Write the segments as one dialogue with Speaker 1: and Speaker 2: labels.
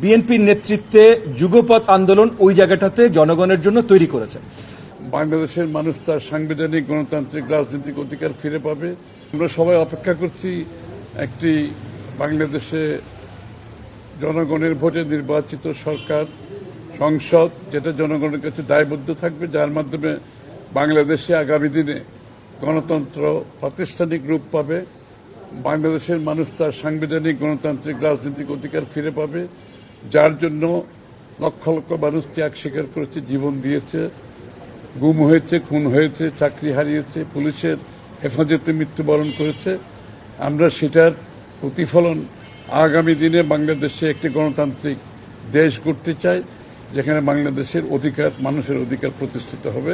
Speaker 1: বিএনপির নেতৃত্বে যুগপৎ আন্দোলন ওই জায়গাটাতে জনগণের জন্য তৈরি করেছে।
Speaker 2: বাংলাদেশের মানুষ তার সাংবিধানিক গণতান্ত্রিক রাজনৈতিক অধিকার ফিরে পাবে। আমরা সবাই অপেক্ষা করছি একটি বাংলাদেশে জনগণের ভোটে নির্বাচিত সরকার, সংসদ, যেটা জনগণের কাছে দায়বদ্ধ থাকবে, যার মাধ্যমে বাংলাদেশে আগামী দিনে গণতন্ত্র প্রাতিষ্ঠানিক রূপ পাবে। বাংলাদেশের মানুষ তার সাংবিধানিক গণতান্ত্রিক রাজনৈতিক অধিকার ফিরে পাবে, যার জন্য লক্ষ লক্ষ মানুষ ত্যাগ স্বীকার করেছে, জীবন দিয়েছে, গুম হয়েছে, খুন হয়েছে, চাকরি হারিয়েছে, পুলিশের হেফাজতে মৃত্যুবরণ করেছে। আমরা সেটার প্রতিফলন আগামী দিনে বাংলাদেশে একটি গণতান্ত্রিক দেশ গড়তে চাই, যেখানে বাংলাদেশের অধিকার, মানুষের অধিকার প্রতিষ্ঠিত হবে।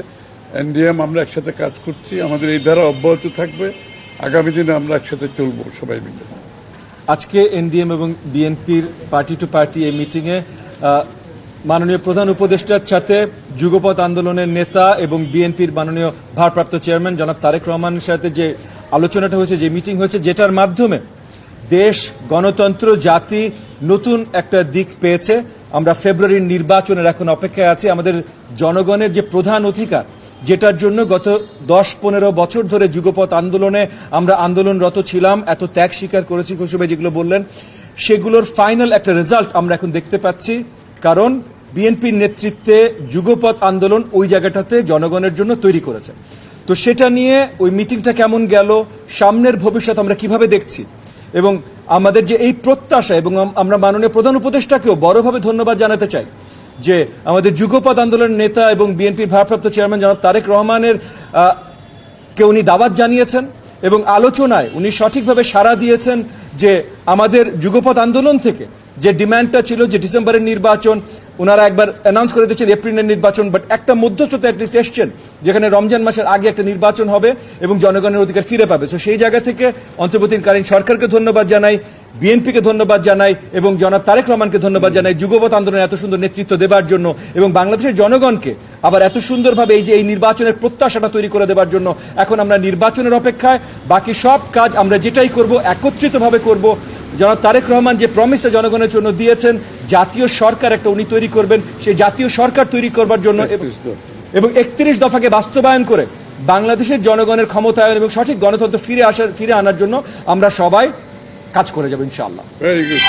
Speaker 2: এনডিএম আমরা একসাথে কাজ করছি, আমাদের এই ধারা অব্যাহত থাকবে। আগামী দিনে আমরা একসাথে চলবো সবাই মিলে।
Speaker 1: আজকে এনডিএম এবং বিএনপির পার্টি টু পার্টি এই মিটিংয়ে মাননীয় প্রধান উপদেষ্টার সাথে যুগপৎ আন্দোলনের নেতা এবং বিএনপির মাননীয় ভারপ্রাপ্ত চেয়ারম্যান জনাব তারেক রহমানের সাথে যে আলোচনাটা হয়েছে, যে মিটিং হয়েছে, যেটার মাধ্যমে দেশ, গণতন্ত্র, জাতি নতুন একটা দিক পেয়েছে। আমরা ফেব্রুয়ারির নির্বাচনের এখন অপেক্ষায় আছি। আমাদের জনগণের যে প্রধান অধিকার, যেটার জন্য গত 10-15 বছর ধরে যুগপৎ আন্দোলনে আমরা আন্দোলনরত ছিলাম, এত ত্যাগ স্বীকার করেছি, খুশি ভাই যেগুলো বললেন, সেগুলোর ফাইনাল একটা রেজাল্ট আমরা এখন দেখতে পাচ্ছি। কারণ বিএনপির নেতৃত্বে যুগপৎ আন্দোলন ওই জায়গাটাতে জনগণের জন্য তৈরি করেছে। তো সেটা নিয়ে ওই মিটিংটা কেমন গেল, সামনের ভবিষ্যৎ আমরা কিভাবে দেখছি, এবং আমাদের যে এই প্রত্যাশা, এবং আমরা মাননীয় প্রধান উপদেষ্টাকেও বড়ভাবে ধন্যবাদ জানাতে চাই যে আমাদের যুগপৎ আন্দোলনের নেতা এবং বিএনপির ভারপ্রাপ্ত চেয়ারম্যান জনাব তারেক রহমানের কে উনি দাওয়াত জানিয়েছেন এবং আলোচনায় উনি সঠিকভাবে সাড়া দিয়েছেন যে আমাদের যুগপৎ আন্দোলন থেকে যে ডিমান্ডটা ছিল যে ডিসেম্বরের নির্বাচন, ওনারা একবার অ্যানাউন্স করে দিয়েছেন এপ্রিলের নির্বাচন, বাট একটা মধ্যস্থতা অ্যাটলিস্ট এসছেন যেখানে রমজান মাসের আগে একটা নির্বাচন হবে এবং জনগণের অধিকার ফিরে পাবে। তো সেই জায়গা থেকে অন্তর্বর্তীকালীন সরকারকে ধন্যবাদ জানাই, বিএনপিকে ধন্যবাদ জানাই এবং জনাব তারেক রহমানকে ধন্যবাদ জানাই যুগপৎ আন্দোলনে এত সুন্দর নেতৃত্ব দেবার জন্য এবং বাংলাদেশের জনগণকে আবার এত সুন্দরভাবে এই নির্বাচনের প্রত্যাশাটা তৈরি করে দেবার জন্য। এখন আমরা নির্বাচনের অপেক্ষায়, বাকি সব কাজ আমরা যেটাই করব একত্রিতভাবে করব। জনাব তারেক রহমান যে প্রমিসটা জনগণের জন্য দিয়েছেন, জাতীয় সরকার একটা উনি তৈরি করবেন, সেই জাতীয় সরকার তৈরি করবার জন্য এবং 31 দফাকে বাস্তবায়ন করে বাংলাদেশের জনগণের ক্ষমতায়ন এবং সঠিক গণতন্ত্র ফিরে আনার জন্য আমরা সবাই কাজ করে যাব ইনশাআল্লাহ।
Speaker 2: Very good.